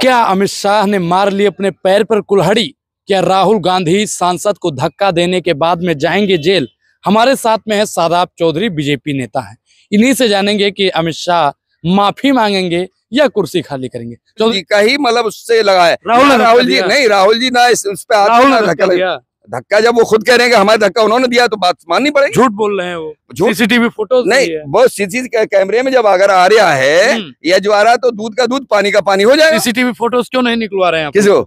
क्या अमित शाह ने मार ली अपने पैर पर कुल्हाड़ी? क्या राहुल गांधी सांसद को धक्का देने के बाद में जाएंगे जेल? हमारे साथ में है शादाब चौधरी, बीजेपी नेता हैं। इन्हीं से जानेंगे कि अमित शाह माफी मांगेंगे या कुर्सी खाली करेंगे। चौधरी का ही मतलब उससे लगा है राहुल जी नहीं, राहुल जी ना उस पे धक्का जब वो खुद कह रहे हैं कि हमारे धक्का उन्होंने दिया तो बात माननी पड़ेगी। झूठ बोल रहे हैं वो, सीसीटीवी फोटो नहीं, वो सीसीटीवी कैमरे में जब अगर आ रहा है या जो आ रहा है तो दूध का दूध पानी का पानी हो जाएगा। सीसीटीवी फोटोज क्यों नहीं निकलवा रहे हैं किसको?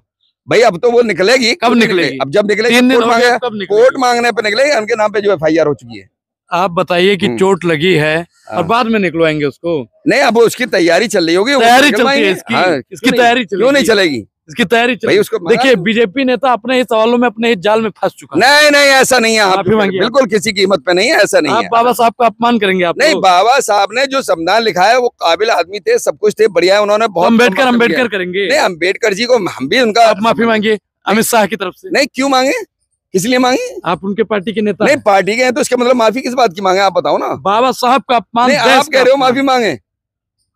भाई अब तो वो निकलेगी। कब निकलेगी? अब जब निकलेगी कोर्ट मांगने पे निकलेगी, उनके नाम पे जो FIR हो चुकी है। आप बताइए कि चोट लगी है और बाद में निकलवाएंगे उसको? नहीं, अब उसकी तैयारी चल रही होगी। तैयारी चलती है इसकी तैयारी क्यों नहीं चलेगी? इसकी तैयारी चल। उसको देखिए, बीजेपी नेता अपने ही सवालों में अपने ही जाल में फंस चुका है। नहीं ऐसा नहीं है, बिल्कुल किसी कीमत पे नहीं है, ऐसा नहीं है। बाबा साहब का अपमान करेंगे आप? नहीं, बाबा साहब ने जो संविधान लिखा है वो काबिल आदमी थे, सब कुछ थे, बढ़िया है, उन्होंने बहुत। अम्बेडकर करेंगे? नहीं, अम्बेडकर जी को हम भी उनका माफी मांगिए अमित शाह की तरफ से। नहीं, क्यों मांगे? किस लिए मांगे? आप उनके पार्टी के नेता नहीं, पार्टी के हैं तो इसका मतलब माफी किस बात की मांगे? आप बताओ ना। बाबा साहब का अपमान आप कह रहे हो माफी मांगे?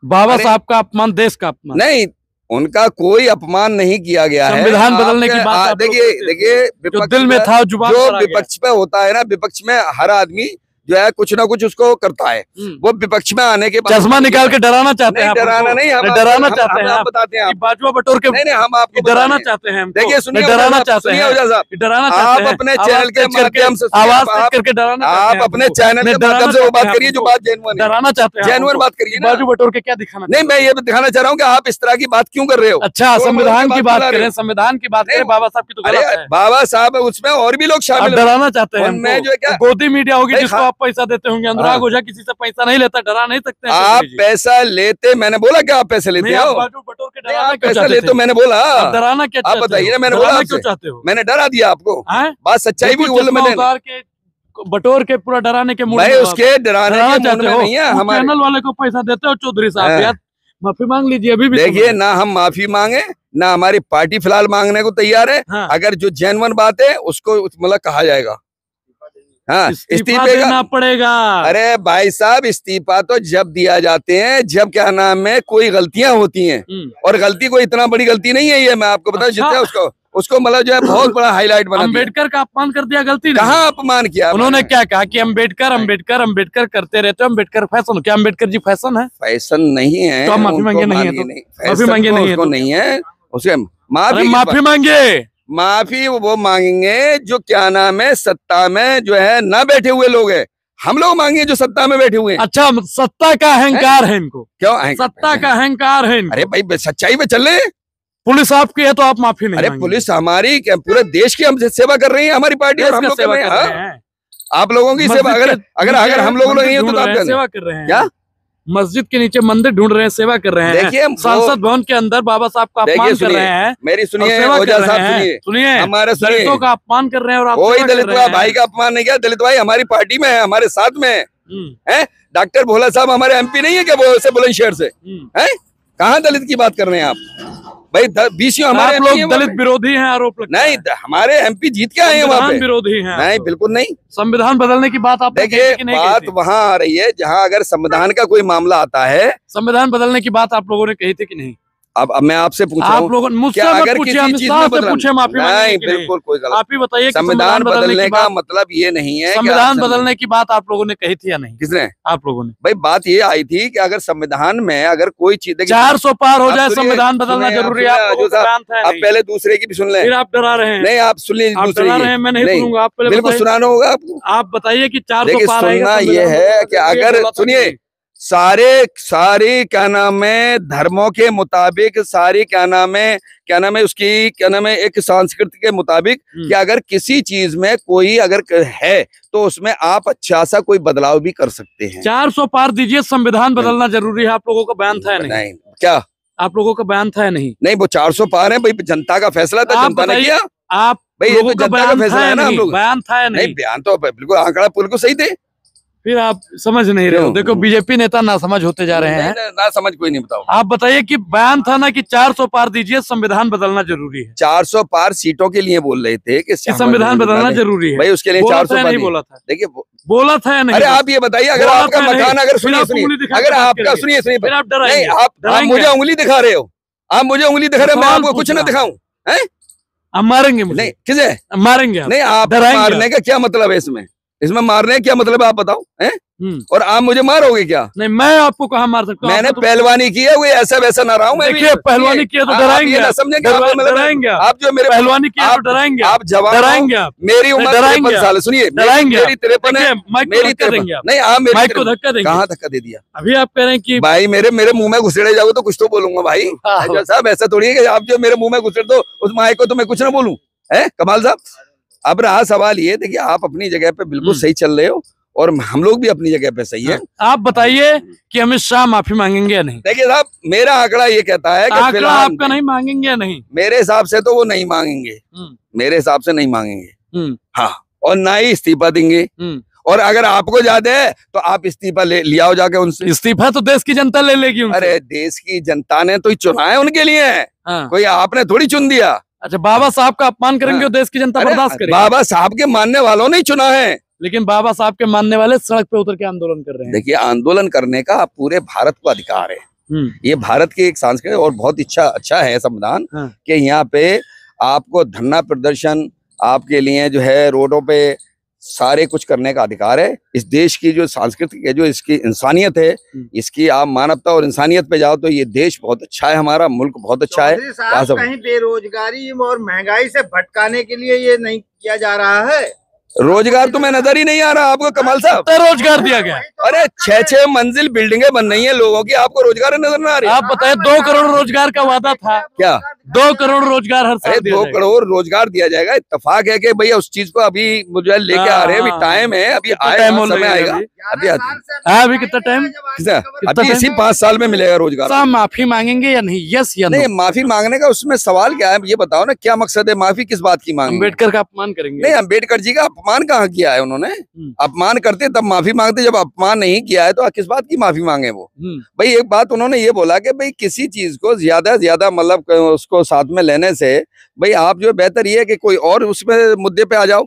बाबा साहब का अपमान, देश का अपमान नहीं, उनका कोई अपमान नहीं किया गया है। संविधान बदलने की बात देखिए जो दिल में था, जो विपक्ष पे होता है ना, विपक्ष में हर आदमी जो है कुछ ना कुछ उसको करता है। वो विपक्ष में आने के बाद चश्मा निकाल के डराना चाहते हैं। डराना नहीं, डराना चाहते हैं। आप बताते हैं, बाजुआ बटोर के नहीं, हम आपको डराना चाहते हैं। देखिए, सुनिए, डराना चाहते हैं, डराना आप अपने चैनल के माध्यम से आवाज करके डराना, आप अपने चैनल के माध्यम से वो बात करिए जो बात जेन्युइन है। डराना चाहते हैं, जेन्युइन बात करिए। बाजू बटोर के क्या दिखाना? नहीं, मैं ये दिखाना चाह रहा हूँ कि आप इस तरह की बात क्यों कर रहे हो। अच्छा, संविधान की बात करें, संविधान की बात करें, बाबा साहब की तो गलत है। बाबा साहब उसमें और भी लोग शामिल, डराना चाहते हैं। मैं जो क्या गोदी मीडिया होगी जिसको आप पैसा देते होंगे, अनुराग ओझा किसी से पैसा नहीं लेता, डरा नहीं सकते। आप पैसा लेते, मैंने बोला क्या आप पैसे लेते हो? बाजू बटोर के डराना पैसा लेते हो, मैंने बोला डराना क्या? आप बताइए ना, मैंने बोला क्यों चाहते हो? मैंने डरा दिया आपको, बात सच्चाई भी बोल। मैंने बटोर के पूरा डराने के मूड में, उसके डराने के मूड में नहीं है। हमारे चैनल वाले को पैसा देते हो चौधरी साहब, यार माफी मांग लीजिए अभी भी। देखिए ना, हम माफी मांगे ना हमारी पार्टी फिलहाल मांगने को तैयार है। अगर जो जेन्युइन बात है उसको मतलब कहा जाएगा। हाँ, इस्तीफा देना पड़ेगा। अरे भाई साहब, इस्तीफा तो जब दिया जाते हैं जब क्या नाम है कोई गलतियां होती हैं, और गलती कोई इतना बड़ी गलती नहीं है ये, मैं आपको बताऊं। जितना उसको मतलब जो है बहुत बड़ा हाईलाइट बना। अम्बेडकर का अपमान कर दिया, गलती कहाँ अपमान किया? उन्होंने क्या कहा कि अम्बेडकर करते रहते हो, अम्बेडकर फैशन। क्या अम्बेडकर जी फैशन है? फैशन नहीं है तो माफी मांगे नहीं है, माफी मांगे नहीं है, उसे माफी मांगे। माफी वो मांगेंगे जो क्या नाम है सत्ता में जो है ना बैठे हुए लोग हैं। हम लोग मांगे जो सत्ता में बैठे हुए हैं। अच्छा, सत्ता का अहंकार है इनको? क्यों सत्ता का अहंकार है इनको? अरे भाई, सच्चाई पे चल रहे। पुलिस आपकी है तो आप माफी नहीं? अरे पुलिस हमारी क्या, पूरे देश की हम सेवा कर रही है हमारी पार्टी, और हम लोग कर रहे हैं आप लोगों की सेवा। अगर हम लोग नहीं है तो आप सेवा कर रहे हैं। क्या मस्जिद के नीचे मंदिर ढूंढ रहे हैं, सेवा कर रहे हैं। देखिए, संसद भवन के अंदर बाबा साहब का अपमान कर रहे हैं। मेरी सुनिए, हमारे दलितों का अपमान कर रहे हैं। और कोई दलित भाई का अपमान नहीं किया। दलित भाई हमारी पार्टी में है, हमारे साथ में है। डॉक्टर भोला साहब हमारे MP नहीं है क्या? वो से बुलंदशहर से है। कहाँ दलित की बात कर रहे हैं आप? भाई BC हमारे लोग दलित विरोधी हैं, आरोप लगता है। नहीं, हमारे MP जीत के आए हैं वहाँ पे। विरोधी हैं? नहीं, बिल्कुल नहीं। संविधान बदलने की बात आप देखिए, बात वहाँ आ रही है जहाँ अगर संविधान का कोई मामला आता है। संविधान बदलने की बात आप लोगों ने कही थी कि नहीं? अब मैं आपसे पूछ रहा हूँ, आप लोगों मुझसे अगर किसी चीज में पूछे माफी नहीं, बिल्कुल कोई गलत। आप ही बताइए, संविधान बदलने का मतलब ये नहीं है। संविधान बदलने की बात आप लोगों ने कही थी या नहीं? किसने? आप लोगों ने। भाई बात ये आई थी कि अगर संविधान में अगर कोई चीज 400 पार हो जाए, संविधान बदलना जरूरी है। आप पहले दूसरे की भी सुन लें। फिर आप डरा रहे हैं। नहीं, आप सुन लीजिए, डरा रहे हैं, मैं नहीं सुनूंगा। आप पहले बिल्कुल सुनाना होगा आपको। आप बताइए कि 400 पार सुनना ये है कि अगर सुनिए, सारे क्या नाम है धर्मों के मुताबिक, सारी क्या नाम है उसकी क्या नाम है एक संस्कृति के मुताबिक कि अगर किसी चीज में कोई अगर है तो उसमें आप अच्छा सा कोई बदलाव भी कर सकते हैं। 400 पार दीजिए, संविधान बदलना जरूरी है। आप लोगों का बयान था या नहीं? क्या आप लोगों का बयान था या नहीं? नहीं, वो 400 पार है भाई, जनता का फैसला था, जनता ने किया। आप भाई ये तो जनता का फैसला है ना। हम लोग बयान था या नहीं? बयान तो बिल्कुल आंकड़ा बिल्कुल सही थे। फिर आप समझ नहीं रहे हो। देखो, बीजेपी नेता ना समझ होते जा रहे हैं। ना समझ कोई नहीं। बताओ, आप बताइए कि बयान था ना कि 400 पार दीजिए, संविधान बदलना जरूरी है। 400 पार सीटों के लिए बोल रहे थे कि संविधान बदलना जरूरी है भाई, उसके लिए 400 नहीं बोला था। देखिए, बोला था या नहीं? अरे आप ये बताइए, अगर आपका मकान, अगर सुनिए, अगर आपका सुनिए, आप मुझे उंगली दिखा रहे हो, आप मुझे उंगली दिखा रहे हैं, मैं सवाल आपको कुछ पूछ ना रहा दिखाऊं? हैं? अब मारेंगे मुझे। नहीं, किसे मारेंगे आप। नहीं, आप डराएंगे मारने का क्या मतलब है इसमें? इसमें मारने का क्या मतलब है आप बताओ? हैं? और आप मुझे मारोगे क्या? नहीं, मैं आपको कहाँ मार सकता हूँ? मैंने आपको तो पहलवानी की है, कोई ऐसा वैसा ना रहा हूं मैं भी। देखिए, पहलवानी किया तो आप डराएंगे ये ना आप। समझेंगे, आप मतलब डराएंगे आप जो मेरे पहलवानी किया तो डराएंगे आप जवान हो, डराएंगे आप। मेरी उम्र डराएंगे 53 साल है। सुनिए, डराएंगे मेरी 53 है, माइक को मेरी धक्का 53। देंगे आप। नहीं, आप मेरी माइक को धक्का देंगे। कहाँ धक्का दे दिया? अभी आप कह रहे हैं कि भाई मेरे मुंह में घुसेड़े जाओगे तो कुछ तो बोलूंगा भाई। ऐसा साहब, ऐसा थोड़ी है कि आप जो मेरे मुंह में घुसेड़ दो उस माइक को तो मैं कुछ ना बोलूं। है कमाल साहब। अब रहा सवाल ये, देखिए आप अपनी जगह पे बिल्कुल सही चल रहे हो और हम लोग भी अपनी जगह पे सही है। आप बताइए कि अमित शाह माफी मांगेंगे या नहीं? देखिए साहब, मेरा आंकड़ा ये कहता है कि आंकड़ा फिलहाल आपका नहीं मांगेंगे या नहीं? मेरे हिसाब से तो वो नहीं मांगेंगे, मेरे हिसाब से नहीं मांगेंगे। हाँ, और ना ही इस्तीफा देंगे। और अगर आपको याद है तो आप इस्तीफा ले आओ जाके उनसे। इस्तीफा तो देश की जनता ले लेगी उनसे। अरे देश की जनता ने तो चुना है उनके लिए है। कोई आपने थोड़ी चुन दिया। अच्छा, बाबा साहब का अपमान करेंगे और देश की जनता बर्दाश्त करेगी? बाबा साहब के मानने वालों ने चुना है। लेकिन बाबा साहब के मानने वाले सड़क पे उतर के आंदोलन कर रहे हैं। देखिए, आंदोलन करने का पूरे भारत को अधिकार है। ये भारत की एक सांस्कृतिक और बहुत अच्छा है संविधान कि यहाँ पे आपको धरना प्रदर्शन, आपके लिए जो है रोडों पे सारे कुछ करने का अधिकार है। इस देश की जो सांस्कृतिक है, जो इसकी इंसानियत है, इसकी आप मानवता और इंसानियत पे जाओ तो ये देश बहुत अच्छा है, हमारा मुल्क बहुत अच्छा है। कहीं बेरोजगारी और महंगाई से भटकाने के लिए ये नहीं किया जा रहा है? रोजगार तुम्हें नजर ही नहीं आ रहा आपको कमाल साहब? रोजगार दिया गया। अरे 6-6 मंजिल बिल्डिंगें बन रही हैं लोगों की, आपको रोजगार नजर ना आ रही? आप बताए 2 करोड़ रोजगार का वादा था। क्या 2 करोड़ रोजगार हर साल? 2 करोड़ रोजगार दिया जाएगा। इत्तेफाक है कि भैया उस चीज को अभी मुझे लेके आ रहे हैं, अभी टाइम है, अभी आएगा, समय आएगा। अभी कितना टाइम? अभी इसी 5 साल में मिलेगा रोजगार। माफी मांगेंगे या नहीं? यस या नहीं? माफी मांगने का उसमें सवाल क्या है, ये बताओ ना, क्या मकसद है? माफी किस बात की मांगेंगे? अम्बेडकर का अपमान करेंगे? नहीं, अम्बेडकर जी का अपमान कहाँ किया है उन्होंने? अपमान करते तब माफी मांगते, जब अपमान नहीं किया है तो किस बात की माफी मांगे वो? भाई एक बात उन्होंने ये बोला कि भाई किसी चीज को ज्यादा ज्यादा मतलब उसको साथ में लेने से भाई आप जो बेहतर ये है कि कोई और उसमें मुद्दे पे आ जाओ,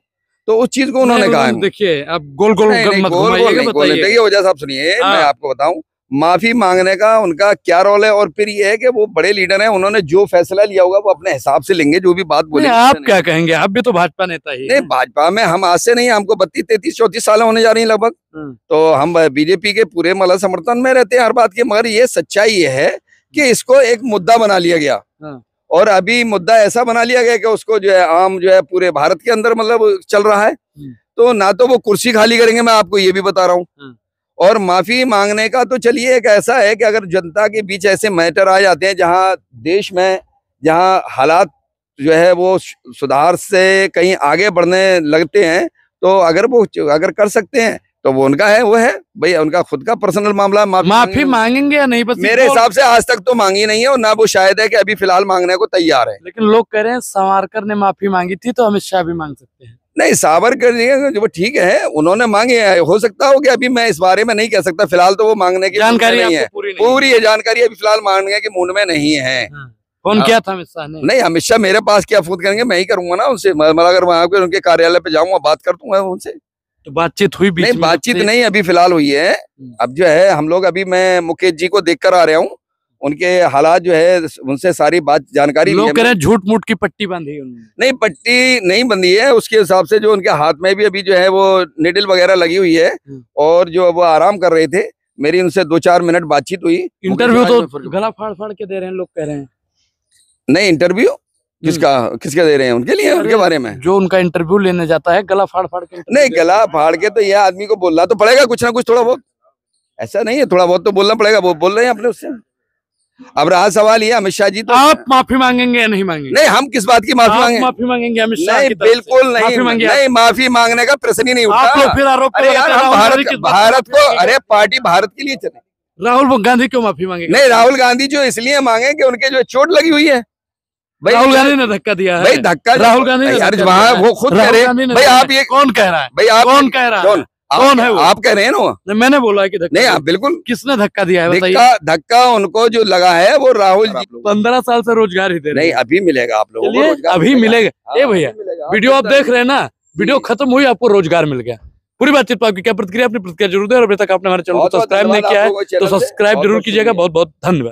तो उस चीज को उन्होंने कहा है। देखिए, अब गोल गोल मत घुमाइएगा, बताइए। देखिए वजह साहब सुनिए, मैं आपको बताऊं माफी मांगने का उनका क्या रोल है, और फिर ये है कि वो बड़े लीडर हैं, उन्होंने जो फैसला लिया होगा वो अपने हिसाब से लेंगे, जो भी बात बोले। आप क्या कहेंगे? आप भी तो भाजपा नेता ही। नहीं, भाजपा में हम आज से नहीं, हमको 32, 33, 34 साल होने जा रही है लगभग, तो हम बीजेपी के पूरे मतलब समर्थन में रहते हैं हर बात के। मगर ये सच्चाई ये है कि इसको एक मुद्दा बना लिया गया, और अभी मुद्दा ऐसा बना लिया गया कि उसको जो है आम जो है पूरे भारत के अंदर मतलब चल रहा है। तो ना तो वो कुर्सी खाली करेंगे, मैं आपको ये भी बता रहा हूँ। और माफी मांगने का तो चलिए एक ऐसा है कि अगर जनता के बीच ऐसे मैटर आ जाते हैं जहां देश में जहां हालात जो है वो सुधार से कहीं आगे बढ़ने लगते हैं, तो अगर कर सकते हैं तो वो उनका है, वो है भैया, उनका खुद का पर्सनल मामला। माफी मांगेंगे या नहीं? बस मेरे हिसाब से आज तक तो मांगी नहीं है, और ना वो शायद है कि अभी फिलहाल मांगने को तैयार है। लेकिन लोग कह रहे हैं सावरकर ने माफी मांगी थी तो अमित शाह भी मांग सकते हैं। नहीं, सावरकर जो ठीक है, उन्होंने मांगे है, हो सकता हो कि अभी मैं इस बारे में नहीं कह सकता, फिलहाल तो वो मांगने की जानकारी नहीं है, पूरी है जानकारी, अभी फिलहाल मांगने की मूड में नहीं है। फोन किया था अमित शाह ने? नहीं, अमित शाह मेरे पास क्या फोन करेंगे, मैं ही करूंगा ना उनसे। मतलब अगर वहां पे उनके कार्यालय पे जाऊंगा, बात कर दूंगा उनसे। तो बातचीत हुई? नहीं, बातचीत नहीं अभी फिलहाल हुई है। अब जो है हम लोग, अभी मैं मुकेश जी को देख कर आ रहा हूँ, उनके हालात जो है उनसे सारी बात जानकारी। लोग कह रहे हैं झूठ मूठ की पट्टी बांधी उन्होंने। नहीं, पट्टी नहीं बंधी है, उसके हिसाब से जो उनके हाथ में भी अभी जो है वो निडल वगैरह लगी हुई है, और जो वो आराम कर रहे थे, मेरी उनसे 2-4 मिनट बातचीत हुई। इंटरव्यू तो गला फाड़ फाड़ के दे रहे हैं, लोग कह रहे हैं। नहीं, इंटरव्यू किसका दे रहे हैं? उनके लिए, उनके बारे में जो उनका इंटरव्यू लेने जाता है गला फाड़ फाड़ के। नहीं, गला फाड़ के तो यह आदमी को बोलना तो पड़ेगा कुछ ना कुछ, थोड़ा बहुत। ऐसा नहीं है, थोड़ा बहुत तो बोलना पड़ेगा, वो बोल रहे हैं अपने उससे। अब रहा सवाल ये, अमित शाह जी तो आप माफी मांगेंगे या नहीं मांगेंगे? नहीं, हम किस बात की माफी मांगे? माफी मांगेंगे अमित शाह? नहीं, बिल्कुल नहीं, माफी मांगने का प्रश्न ही नहीं उठा। आप लोग फिर आरोप अरे यार, हम भारत को, अरे पार्टी भारत के लिए चले। राहुल गांधी क्यों माफी मांगेंगे? नहीं, राहुल गांधी जो इसलिए मांगे कि उनके जो चोट लगी हुई है। राहुल गांधी ने धक्का दिया है। भाई धक्का राहुल गांधी ने वहाँ वो खुद कह रहे हैं। भाई आप ये कौन कह रहा है? भाई आप कौन कह रहा है? कौन है वो? आप कह रहे हैं ना? मैंने बोला है कि धक्का नहीं, आप बिल्कुल। किसने धक्का दिया है? धक्का उनको जो लगा है वो राहुल जी। 15 साल से रोजगार ही दे रहे हैं। नहीं, अभी मिलेगा आप लोगों को रोजगार, अभी मिलेगा। ए भैया, वीडियो आप देख रहे हैं ना, वीडियो खत्म हुई, आपको रोजगार मिल गया। पूरी बातचीत पर आपकी क्या प्रतिक्रिया? अपनी प्रतिक्रिया जरूर दें, और अभी तक आपने हमारे चैनल को सब्सक्राइब नहीं किया है तो सब्सक्राइब जरूर कीजिएगा। बहुत बहुत धन्यवाद।